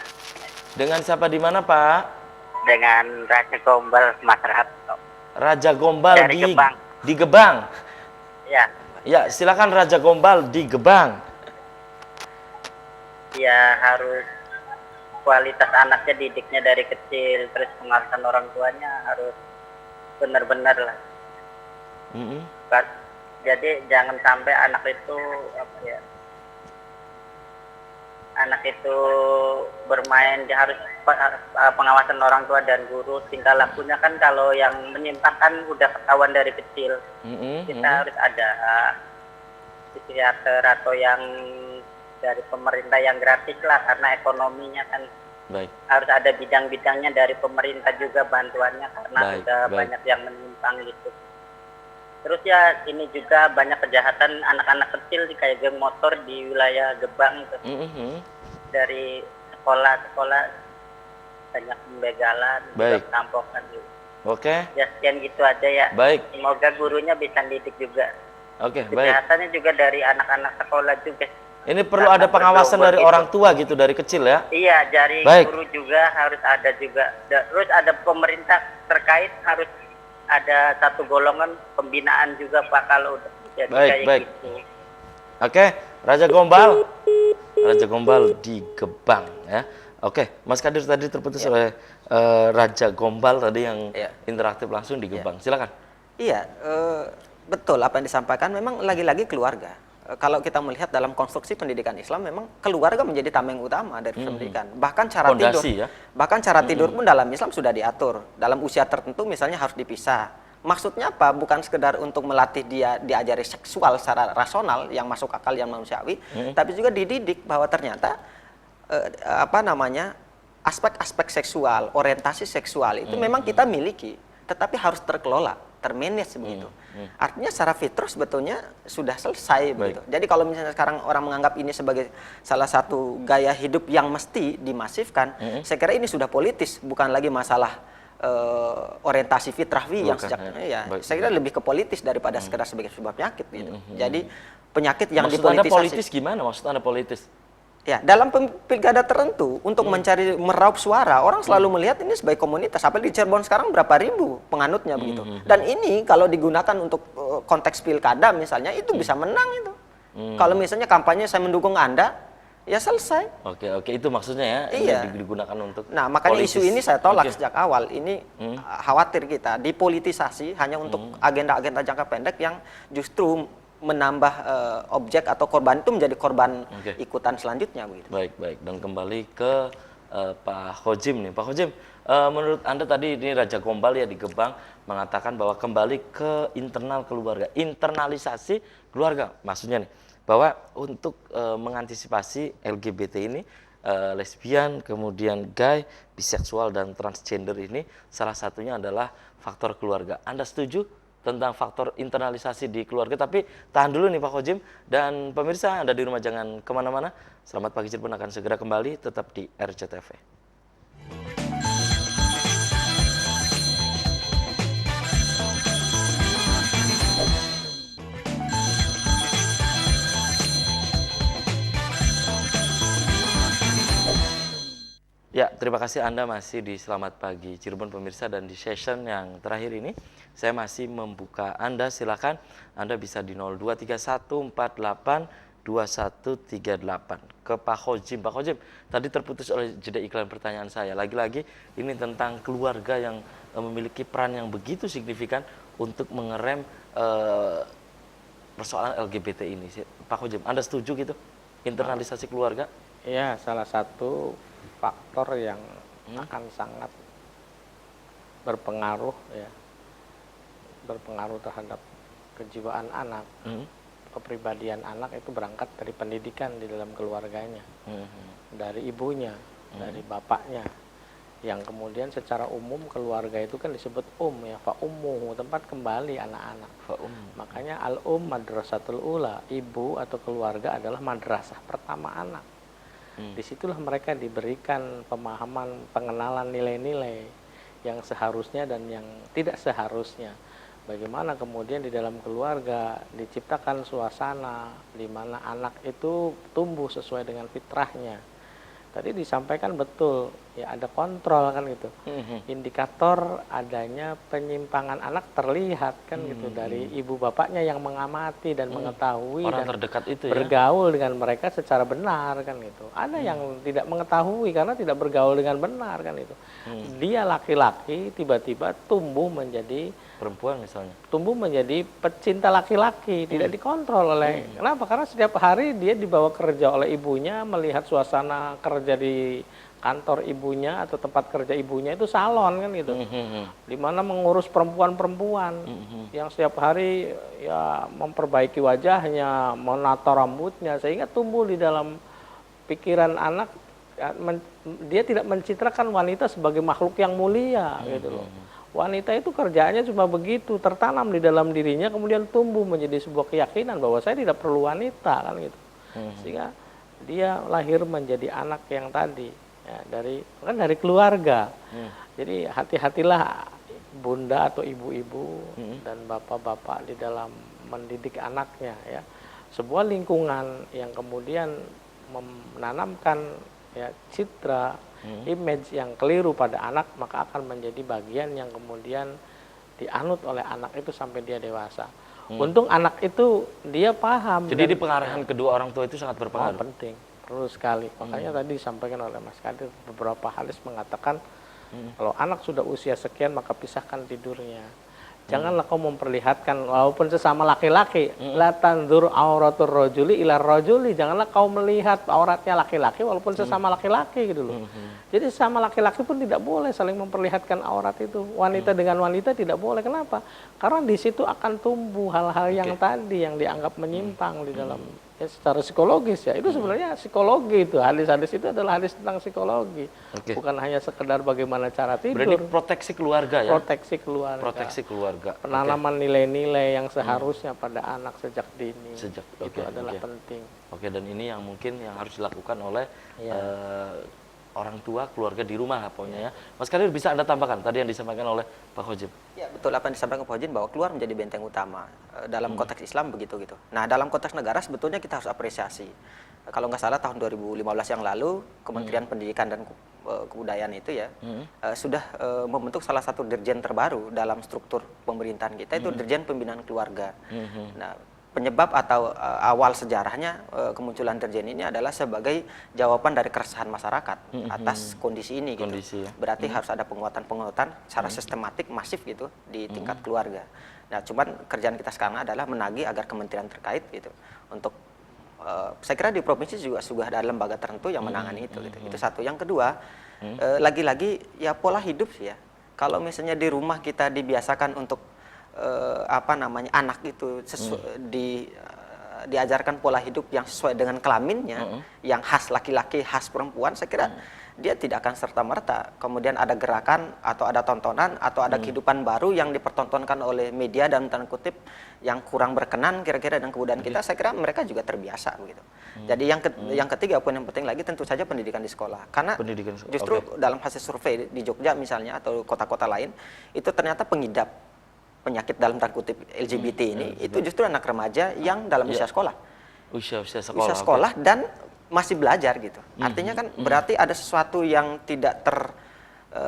Dengan siapa di mana Pak? Dengan Raja Gombal, Mas Rahat. Raja Gombal dari Gebang. Di Gebang. Ya. Ya, silakan Raja Gombal di Gebang. Ya harus kualitas anaknya, didiknya dari kecil, terus pengawasan orang tuanya harus benar-benar lah. Jadi jangan sampai anak itu bermain, dia harus pengawasan orang tua dan guru. Tingkah lakunya kan kalau yang menyimpang kan udah ketahuan dari kecil. Kita harus ada psikiater atau yang dari pemerintah yang gratis lah, karena ekonominya kan harus ada bidang-bidangnya dari pemerintah juga bantuannya, karena banyak yang menyimpang gitu. Terus ya ini juga banyak kejahatan anak-anak kecil kayak geng motor di wilayah Gebang itu. Dari sekolah-sekolah banyak pembegalan, perampokan gitu. Ya sekian gitu aja ya. Semoga gurunya bisa didik juga. Kejahatannya juga dari anak-anak sekolah juga. Ini perlu ada pengawasan dari orang tua gitu dari kecil ya? Iya, dari guru juga harus ada juga. Terus ada pemerintah terkait harus ada satu golongan pembinaan juga Pak kalau udah jadi kayak gitu. Oke, Raja Gombal di Gebang ya. Oke, Mas Kadir tadi terputus oleh Raja Gombal tadi yang interaktif langsung di Gebang. Silakan. Iya, betul apa yang disampaikan. Memang lagi-lagi keluarga. Kalau kita melihat dalam konstruksi pendidikan Islam, memang keluarga menjadi tameng utama dari pendidikan. Bahkan cara tidur pun dalam Islam sudah diatur. Dalam usia tertentu misalnya harus dipisah. Maksudnya apa? Bukan sekedar untuk melatih dia diajari seksual secara rasional yang masuk akal yang manusiawi, tapi juga dididik bahwa ternyata aspek-aspek seksual, orientasi seksual itu memang kita miliki, tetapi harus terkelola, termanage begitu. Artinya secara fitrah sebetulnya sudah selesai begitu. Jadi kalau misalnya sekarang orang menganggap ini sebagai salah satu gaya hidup yang mesti dimasifkan, saya kira ini sudah politis, bukan lagi masalah orientasi fitrawi yang sejaknya saya kira lebih ke politis daripada sekedar sebagai sebuah penyakit gitu. Jadi penyakit yang dipolitisasi. Maksud Anda politis gimana? Maksud Anda politis? Ya, dalam pilkada tertentu untuk mencari meraup suara, orang selalu melihat ini sebagai komunitas. Apalagi di Cirebon sekarang berapa ribu penganutnya begitu. Dan ini kalau digunakan untuk konteks pilkada misalnya itu bisa menang itu. Kalau misalnya kampanye saya mendukung Anda, ya selesai. Oke, itu maksudnya ya. Iya. Digunakan untuk Nah, makanya politis. isu ini saya tolak sejak awal. Ini khawatir kita dipolitisasi hanya untuk agenda-agenda jangka pendek yang justru menambah objek atau korban itu menjadi korban ikutan selanjutnya begitu. Baik. Dan kembali ke Pak Khojim nih. Pak Khojim, menurut Anda tadi ini Raja Gombal ya di Gebang mengatakan bahwa kembali ke internal keluarga, internalisasi keluarga. Maksudnya nih, bahwa untuk mengantisipasi LGBT ini, lesbian, kemudian gay, biseksual dan transgender ini salah satunya adalah faktor keluarga. Anda setuju tentang faktor internalisasi di keluarga? Tapi tahan dulu nih Pak Khojim, dan pemirsa Anda di rumah jangan kemana-mana. Selamat Pagi Cirebon akan segera kembali, tetap di RCTV. Ya, terima kasih Anda masih di Selamat Pagi Cirebon pemirsa, dan di session yang terakhir ini saya masih membuka Anda, silakan Anda bisa di 0231482138 ke Pak Khojim. Pak Khojim, tadi terputus oleh jeda iklan pertanyaan saya. Lagi-lagi ini tentang keluarga yang memiliki peran yang begitu signifikan untuk mengerem persoalan LGBT ini. Pak Khojim, Anda setuju gitu? Internalisasi keluarga? Ya, salah satu faktor yang akan sangat berpengaruh terhadap kejiwaan anak, kepribadian anak itu berangkat dari pendidikan di dalam keluarganya, dari ibunya, dari bapaknya, yang kemudian secara umum keluarga itu kan disebut ya, fa ummu, tempat kembali anak-anak. Makanya madrasatul ula, ibu atau keluarga adalah madrasah pertama anak. Disitulah mereka diberikan pemahaman, pengenalan nilai-nilai yang seharusnya dan yang tidak seharusnya. Bagaimana kemudian di dalam keluarga diciptakan suasana di mana anak itu tumbuh sesuai dengan fitrahnya, Tadi disampaikan betul, ya ada kontrol kan gitu. Indikator adanya penyimpangan anak terlihat kan gitu dari ibu bapaknya yang mengamati dan mengetahui Orang dan terdekat itu ya. bergaul dengan mereka secara benar kan gitu. Ada yang tidak mengetahui karena tidak bergaul dengan benar kan itu. Dia laki-laki tiba-tiba tumbuh menjadi Perempuan misalnya. tumbuh menjadi pecinta laki-laki, tidak dikontrol oleh. Kenapa? Karena setiap hari dia dibawa kerja oleh ibunya, melihat suasana kerja di kantor ibunya atau tempat kerja ibunya itu salon kan gitu. Di mana mengurus perempuan-perempuan yang setiap hari ya memperbaiki wajahnya, menato rambutnya, sehingga tumbuh di dalam pikiran anak ya, dia tidak mencitrakan wanita sebagai makhluk yang mulia gitu loh. Wanita itu kerjaannya cuma begitu, tertanam di dalam dirinya, kemudian tumbuh menjadi sebuah keyakinan bahwa saya tidak perlu wanita kan gitu. Sehingga dia lahir menjadi anak yang tadi ya, dari keluarga. Jadi hati-hatilah bunda atau ibu-ibu dan bapak-bapak di dalam mendidik anaknya ya. Sebuah lingkungan yang kemudian menanamkan ya citra image yang keliru pada anak, maka akan menjadi bagian yang kemudian dianut oleh anak itu sampai dia dewasa. Untung anak itu dia paham. Jadi di pengarahan kedua orang tua itu sangat berpengaruh. Penting, perlu sekali. Makanya tadi disampaikan oleh Mas Kadir, beberapa hadis mengatakan kalau anak sudah usia sekian maka pisahkan tidurnya. Janganlah kau memperlihatkan walaupun sesama laki-laki, la tanzur auratur rajuli ila rajuli, janganlah kau melihat auratnya laki-laki walaupun sesama laki-laki gitu loh. Jadi sesama laki-laki pun tidak boleh saling memperlihatkan aurat itu. Wanita dengan wanita tidak boleh. Kenapa? Karena di situ akan tumbuh hal-hal yang tadi yang dianggap menyimpang di dalam ya, secara psikologis ya. Itu sebenarnya psikologi itu. Hadis-hadis itu adalah hadis tentang psikologi. Bukan hanya sekedar bagaimana cara tidur. Berarti proteksi keluarga ya. Proteksi keluarga. Proteksi keluarga. Penanaman nilai-nilai yang seharusnya pada anak sejak dini. Itu adalah penting. Oke, dan ini yang mungkin yang harus dilakukan oleh orang tua, keluarga di rumah pokoknya ya. Mas Kadir, bisa Anda tambahkan tadi yang disampaikan oleh Pak Khojib? Ya, betul apa yang disampaikan Pak Khojib bahwa keluar menjadi benteng utama dalam konteks Islam begitu gitu. Nah, dalam konteks negara sebetulnya kita harus apresiasi. Kalau nggak salah tahun 2015 yang lalu Kementerian Pendidikan dan Kebudayaan itu ya sudah membentuk salah satu dirjen terbaru dalam struktur pemerintahan kita, itu Dirjen Pembinaan Keluarga. Nah, penyebab atau awal sejarahnya kemunculan dirjen ini adalah sebagai jawaban dari keresahan masyarakat atas kondisi ini gitu. Berarti harus ada penguatan-penguatan secara sistematik masif gitu di tingkat keluarga. Nah, cuman kerjaan kita sekarang adalah menagih agar kementerian terkait gitu untuk saya kira di provinsi juga sudah ada lembaga tertentu yang menangani itu gitu. Itu satu. Yang kedua, lagi-lagi ya pola hidup sih ya. Kalau misalnya di rumah kita dibiasakan untuk anak itu diajarkan pola hidup yang sesuai dengan kelaminnya, yang khas laki-laki, khas perempuan, saya kira dia tidak akan serta-merta kemudian ada gerakan atau ada tontonan atau ada kehidupan baru yang dipertontonkan oleh media dalam tanda kutip yang kurang berkenan kira-kira dengan kebudayaan kita. Saya kira mereka juga terbiasa begitu. Jadi yang ketiga pun yang penting lagi tentu saja pendidikan di sekolah, karena justru dalam hasil survei di Jogja misalnya atau kota-kota lain itu ternyata pengidap penyakit dalam tanda kutip LGBT ini itu justru anak remaja yang dalam usia sekolah. Usia sekolah dan masih belajar gitu. Artinya kan berarti ada sesuatu yang tidak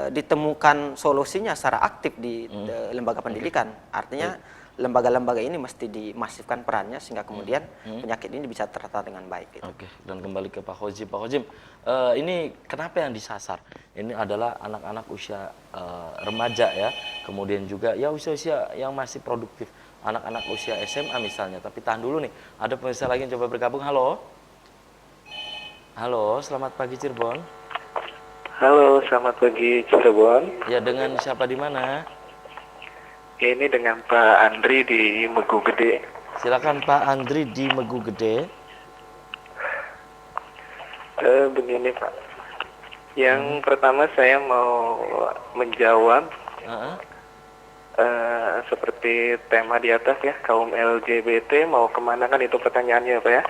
ditemukan solusinya secara aktif di lembaga pendidikan. Artinya lembaga-lembaga ini mesti dimasifkan perannya sehingga kemudian penyakit ini bisa tertata dengan baik gitu. Oke, dan kembali ke Pak Khojib. Pak Khojib, ini kenapa yang disasar? Ini adalah anak-anak usia remaja ya, kemudian juga ya usia-usia yang masih produktif. Anak-anak usia SMA misalnya, tapi tahan dulu nih. Ada pemirsa lagi yang coba bergabung. Halo. Halo, selamat pagi Cirebon. Halo, selamat pagi Cirebon. Ya, dengan siapa di mana? Ini dengan Pak Andri di Megu Gede. Silakan Pak Andri di Megu Gede. Begini Pak, yang pertama saya mau menjawab seperti tema di atas ya, kaum LGBT mau kemana kan itu pertanyaannya Pak ya.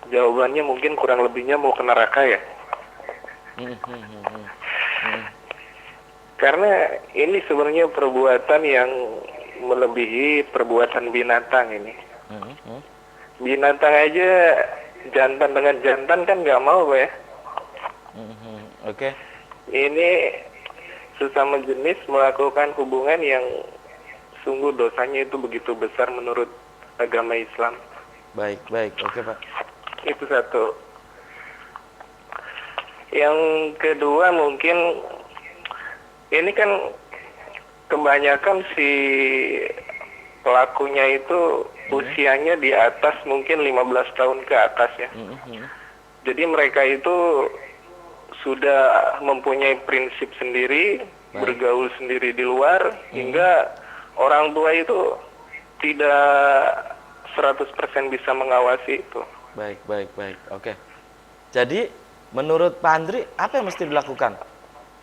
Jawabannya mungkin kurang lebihnya mau ke neraka ya. Karena ini sebenarnya perbuatan yang melebihi perbuatan binatang ini. Binatang aja jantan dengan jantan kan nggak mau Pak ya. Oke. Ini sesama jenis melakukan hubungan yang sungguh dosanya itu begitu besar menurut agama Islam. Baik. Oke, Pak. Itu satu. Yang kedua mungkin ini kan kebanyakan si pelakunya itu usianya di atas mungkin 15 tahun ke atas ya. Jadi mereka itu sudah mempunyai prinsip sendiri, bergaul sendiri di luar, hingga orang tua itu tidak 100% bisa mengawasi itu. Baik. Oke. Jadi menurut Pak Andri apa yang mesti dilakukan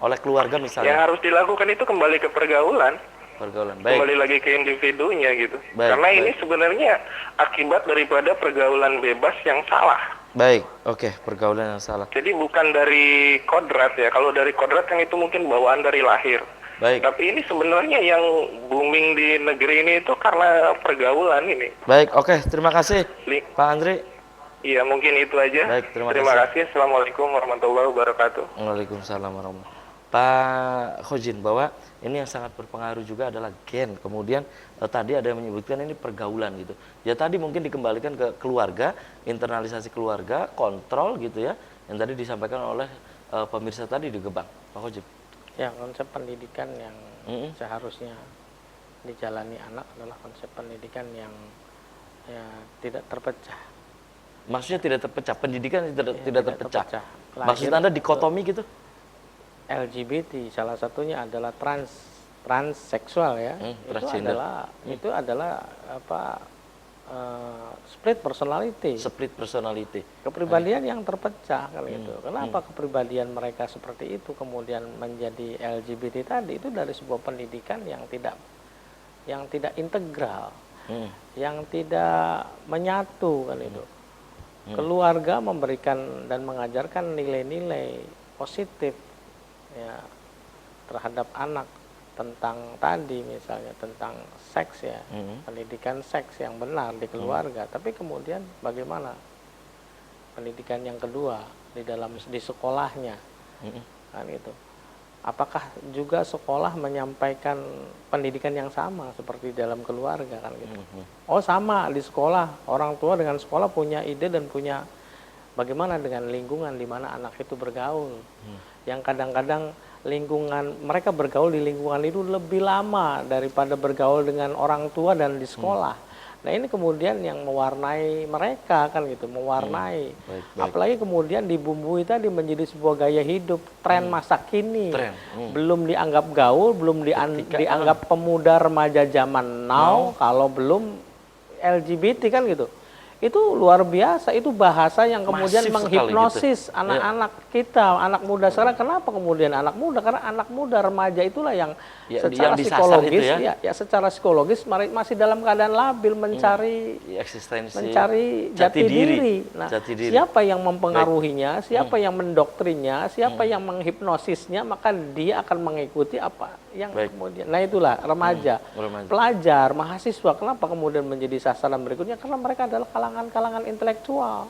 oleh keluarga misalnya? Yang harus dilakukan itu kembali ke pergaulan. Baik. Kembali lagi ke individunya gitu. Karena ini sebenarnya akibat daripada pergaulan bebas yang salah. Baik, oke, pergaulan yang salah. Jadi bukan dari kodrat ya. Kalau dari kodrat kan itu mungkin bawaan dari lahir. Baik. Tapi ini sebenarnya yang booming di negeri ini itu karena pergaulan ini. Baik, oke, terima kasih Pak Andri. Iya, mungkin itu aja. Baik, terima kasih. Assalamualaikum warahmatullahi wabarakatuh. Waalaikumsalam warahmatullahi. Pak Khojin, bahwa ini yang sangat berpengaruh juga adalah gen. Kemudian tadi ada yang menyebutkan ini pergaulan gitu. Ya tadi mungkin dikembalikan ke keluarga, internalisasi keluarga, kontrol gitu ya. Yang tadi disampaikan oleh pemirsa tadi di Gebang. Pak Khojin. Ya, konsep pendidikan yang seharusnya dijalani anak adalah konsep pendidikan yang ya, tidak terpecah. Maksudnya tidak terpecah, pendidikan tidak terpecah. Maksud Anda dikotomi gitu? LGBT salah satunya adalah transseksual ya. Itu adalah apa split personality. Kepribadian yang terpecah kan itu. Kenapa kepribadian mereka seperti itu kemudian menjadi LGBT tadi itu dari sebuah pendidikan yang tidak integral. Yang tidak menyatu kan itu. Keluarga memberikan dan mengajarkan nilai-nilai positif ya terhadap anak tentang tadi misalnya tentang seks ya, pendidikan seks yang benar di keluarga. Tapi kemudian bagaimana pendidikan yang kedua di sekolahnya kan itu? Apakah juga sekolah menyampaikan pendidikan yang sama seperti dalam keluarga kan gitu? Oh sama, di sekolah orang tua dengan sekolah punya ide dan punya bagaimana dengan lingkungan di mana anak itu bergaul. Yang kadang-kadang lingkungan mereka bergaul di lingkungan itu lebih lama daripada bergaul dengan orang tua dan di sekolah. Nah ini kemudian yang mewarnai mereka kan gitu, mewarnai. Apalagi kemudian dibumbui tadi menjadi sebuah gaya hidup, tren masa kini. Belum dianggap gaul, belum dianggap pemuda remaja zaman now, kalau belum LGBT kan gitu. Itu luar biasa, itu bahasa yang kemudian menghipnosis anak-anak kita, anak muda sekarang. Kenapa kemudian anak muda? Karena anak muda remaja itulah yang secara psikologis secara psikologis masih dalam keadaan labil mencari jati diri. Nah, siapa yang mempengaruhinya, siapa yang mendoktrinya, siapa yang menghipnosisnya, maka dia akan mengikuti apa yang kemudian. Nah, itulah remaja. Pelajar, mahasiswa, kenapa kemudian menjadi sasaran berikutnya? Karena mereka adalah kalangan intelektual.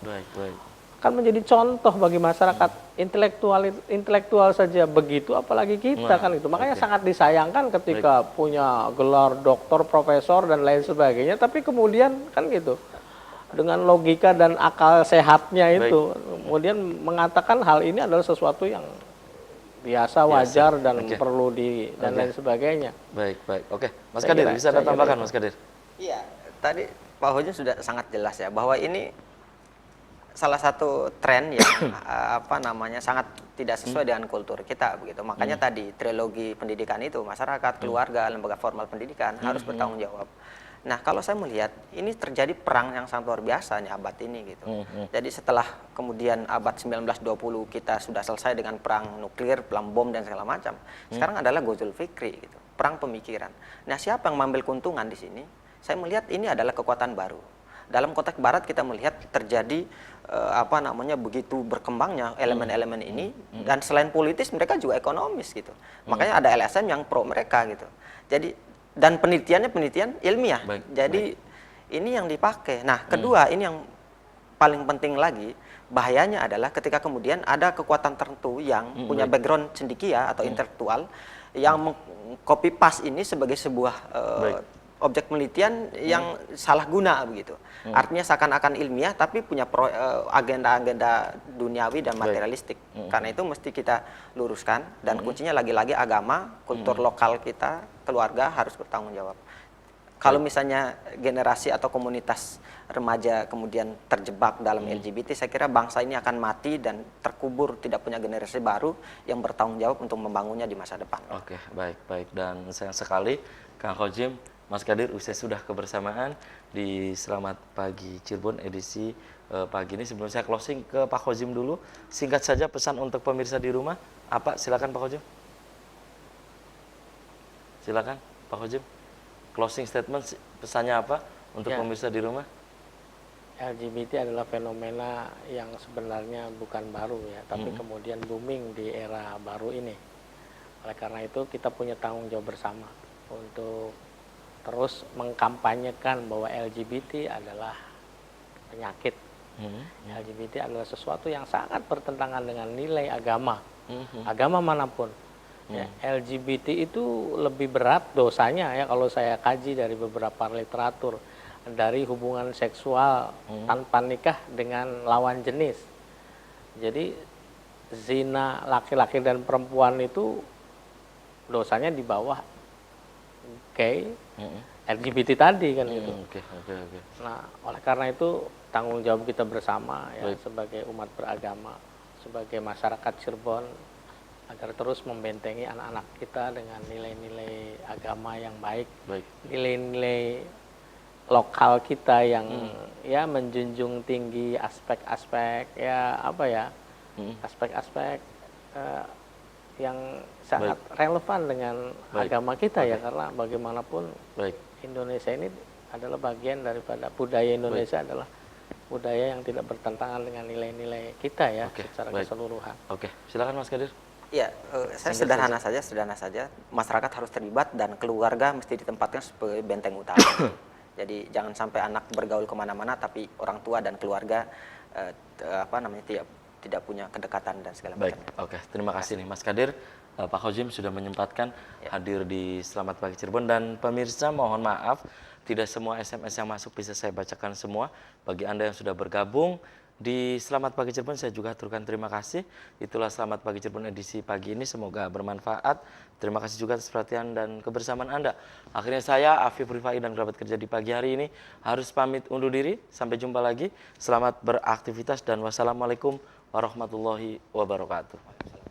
Kan menjadi contoh bagi masyarakat intelektual saja begitu, apalagi kita kan itu. Makanya sangat disayangkan ketika punya gelar doktor, profesor dan lain sebagainya, tapi kemudian kan gitu dengan logika dan akal sehatnya itu kemudian mengatakan hal ini adalah sesuatu yang biasa, wajar dan perlu dan lain sebagainya. Oke. Mas Kadir bisa Anda tambahkan, Mas Kadir? Iya, tadi Pak Hojo sudah sangat jelas ya bahwa ini salah satu tren yang sangat tidak sesuai dengan kultur kita begitu. Makanya tadi trilogi pendidikan itu masyarakat, keluarga, lembaga formal pendidikan harus bertanggung jawab. Nah, kalau saya melihat ini terjadi perang yang sangat luar biasa nih abad ini gitu. Jadi setelah kemudian abad 1920 kita sudah selesai dengan perang nuklir, perang bom dan segala macam. Sekarang adalah Ghazul Fikri gitu, perang pemikiran. Nah, siapa yang mengambil keuntungan di sini? Saya melihat ini adalah kekuatan baru. Dalam konteks barat kita melihat terjadi begitu berkembangnya elemen-elemen ini, dan selain politis mereka juga ekonomis gitu. Makanya ada LSM yang pro mereka gitu. Jadi dan penelitian ilmiah. Jadi ini yang dipakai. Nah, kedua ini yang paling penting lagi, bahayanya adalah ketika kemudian ada kekuatan tertentu yang punya background cendekia atau intelektual yang copy paste ini sebagai sebuah objek penelitian yang salah guna begitu. Artinya seakan-akan ilmiah tapi punya agenda-agenda duniawi dan materialistik. Karena itu mesti kita luruskan dan kuncinya lagi-lagi agama, kultur lokal kita, keluarga harus bertanggung jawab. Kalau misalnya generasi atau komunitas remaja kemudian terjebak dalam LGBT, saya kira bangsa ini akan mati dan terkubur, tidak punya generasi baru yang bertanggung jawab untuk membangunnya di masa depan. Oke, baik. Dan sayang sekali, Kang Khojim, Mas Kadir, usai sudah kebersamaan di Selamat Pagi Cirebon edisi pagi ini. Sebelum saya closing ke Pak Khojim dulu, singkat saja pesan untuk pemirsa di rumah. Apa? Silakan Pak Khojim. Silakan Pak Khojim. Closing statement, pesannya apa untuk pemirsa di rumah? LGBT adalah fenomena yang sebenarnya bukan baru ya, tapi kemudian booming di era baru ini. Oleh karena itu kita punya tanggung jawab bersama untuk terus mengkampanyekan bahwa LGBT adalah penyakit. LGBT adalah sesuatu yang sangat bertentangan dengan nilai agama, agama manapun. Ya, LGBT itu lebih berat dosanya ya kalau saya kaji dari beberapa literatur, dari hubungan seksual tanpa nikah dengan lawan jenis. Jadi zina laki-laki dan perempuan itu dosanya di bawah gay, LGBT tadi kan gitu. Nah, oleh karena itu tanggung jawab kita bersama ya sebagai umat beragama, sebagai masyarakat Cirebon, agar terus membentengi anak-anak kita dengan nilai-nilai agama yang baik, nilai-nilai lokal kita yang ya menjunjung tinggi aspek-aspek ya apa ya, aspek-aspek yang sangat relevan dengan agama kita ya, karena bagaimanapun Indonesia ini adalah bagian daripada budaya Indonesia adalah budaya yang tidak bertentangan dengan nilai-nilai kita ya secara keseluruhan. Silakan Mas Kadir. Ya, saya sederhana saja. Masyarakat harus terlibat dan keluarga mesti ditempatkan sebagai benteng utama. Jadi jangan sampai anak bergaul kemana-mana, tapi orang tua dan keluarga tidak punya kedekatan dan segala macam. Terima kasih nih Mas Kadir, Pak Khojim sudah menyempatkan hadir di Selamat Pagi Cirebon, dan pemirsa mohon maaf tidak semua SMS yang masuk bisa saya bacakan semua. Bagi Anda yang sudah bergabung di Selamat Pagi Cirebon, saya juga aturkan terima kasih. Itulah Selamat Pagi Cirebon edisi pagi ini, semoga bermanfaat. Terima kasih juga atas perhatian dan kebersamaan Anda. Akhirnya saya, Afif Rifai dan kerabat kerja di pagi hari ini harus pamit undur diri. Sampai jumpa lagi. Selamat beraktivitas dan wassalamualaikum warahmatullahi wabarakatuh.